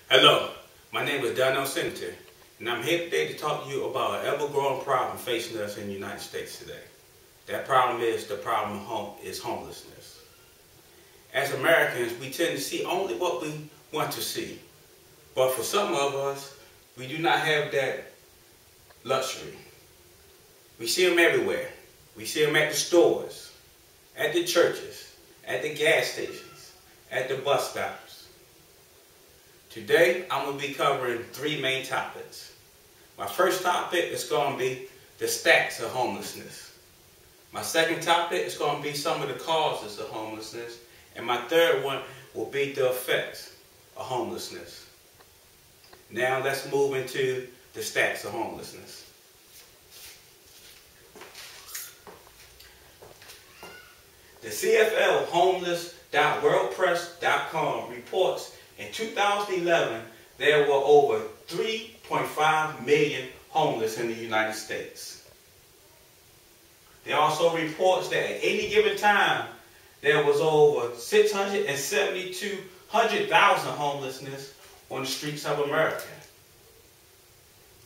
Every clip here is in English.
Hello, my name is Donnell Senator, and I'm here today to talk to you about an ever-growing problem facing us in the United States today. That problem is homelessness. As Americans, we tend to see only what we want to see, but for some of us, we do not have that luxury. We see them everywhere. We see them at the stores, at the churches, at the gas stations, at the bus stops. Today, I'm going to be covering three main topics. My first topic is going to be the stats of homelessness. My second topic is going to be some of the causes of homelessness. And my third one will be the effects of homelessness. Now let's move into the stats of homelessness. The CFL homeless.wordpress.com reports in 2011, there were over 3.5 million homeless in the United States. There also reports that at any given time, there was over 672,000 homelessness on the streets of America.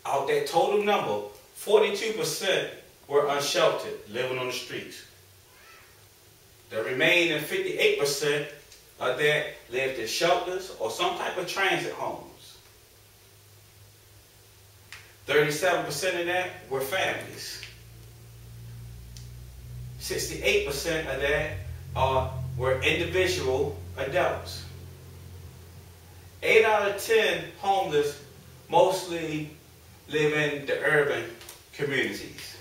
Out that total number, 42% were unsheltered, living on the streets. The remaining 58% of that lived in shelters or some type of transit homes. 37% of that were families. 68% of that were individual adults. 8 out of 10 homeless mostly live in the urban communities.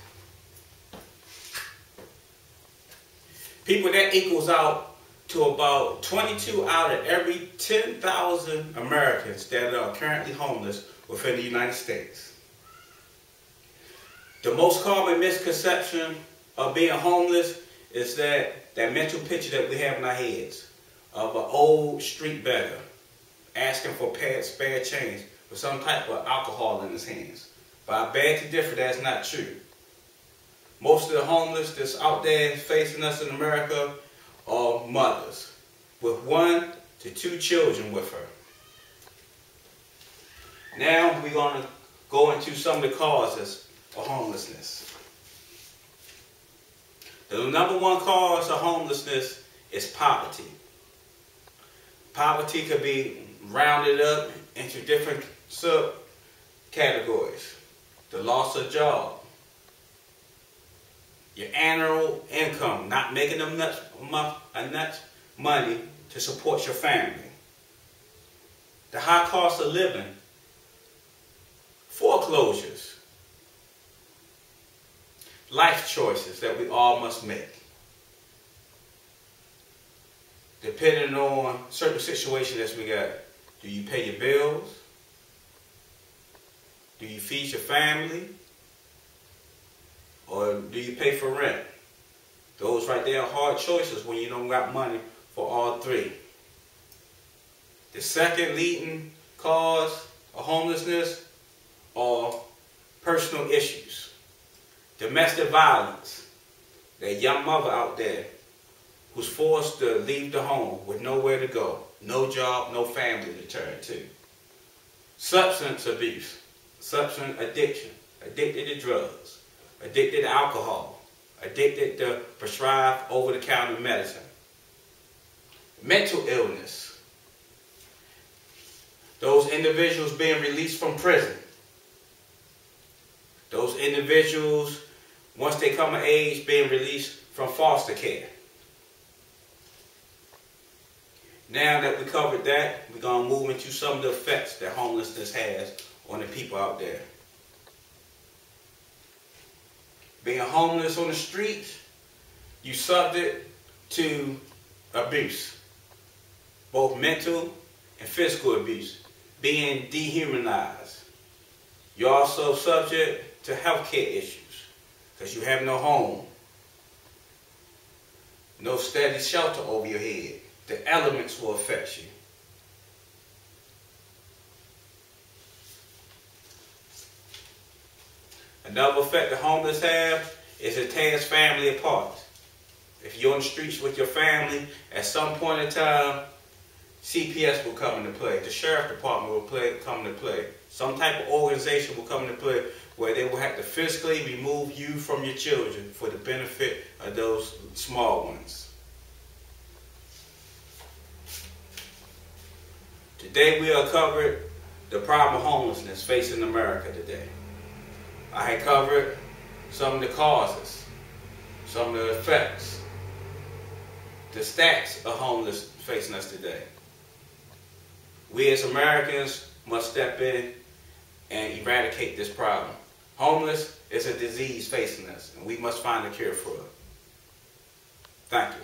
People, that equals out to about 22 out of every 10,000 Americans that are currently homeless within the United States. The most common misconception of being homeless is that mental picture that we have in our heads of an old street beggar asking for spare change with some type of alcohol in his hands. But I beg to differ, that's not true. Most of the homeless that's out there facing us in America are mothers with 1 to 2 children with her. Now we're going to go into some of the causes of homelessness. The number one cause of homelessness is poverty. Poverty could be rounded up into different subcategories. The loss of job. Your annual income, not making enough money to support your family. The high cost of living. Foreclosures. Life choices that we all must make. Depending on certain situations that we got. Do you pay your bills? Do you feed your family? Or do you pay for rent? Those right there are hard choices when you don't got money for all three. The second leading cause of homelessness are personal issues. Domestic violence. That young mother out there who's forced to leave the home with nowhere to go. No job, no family to turn to. Substance abuse. Substance addiction. Addicted to drugs. Addicted to alcohol, addicted to prescribed over-the-counter medicine. Mental illness. Those individuals being released from prison. Those individuals, once they come of age, being released from foster care. Now that we covered that, we're going to move into some of the effects that homelessness has on the people out there. Being homeless on the streets, you're subject to abuse, both mental and physical abuse, being dehumanized. You're also subject to healthcare issues because you have no home, no steady shelter over your head. The elements will affect you. Another effect the homeless have is it tears family apart. If you're on the streets with your family, at some point in time, CPS will come into play. The sheriff department will come into play. Some type of organization will come into play where they will have to physically remove you from your children for the benefit of those small ones. Today we have covered the problem of homelessness facing America today. I had covered some of the causes, some of the effects, the stats of homelessness facing us today. We as Americans must step in and eradicate this problem. Homeless is a disease facing us, and we must find a cure for it. Thank you.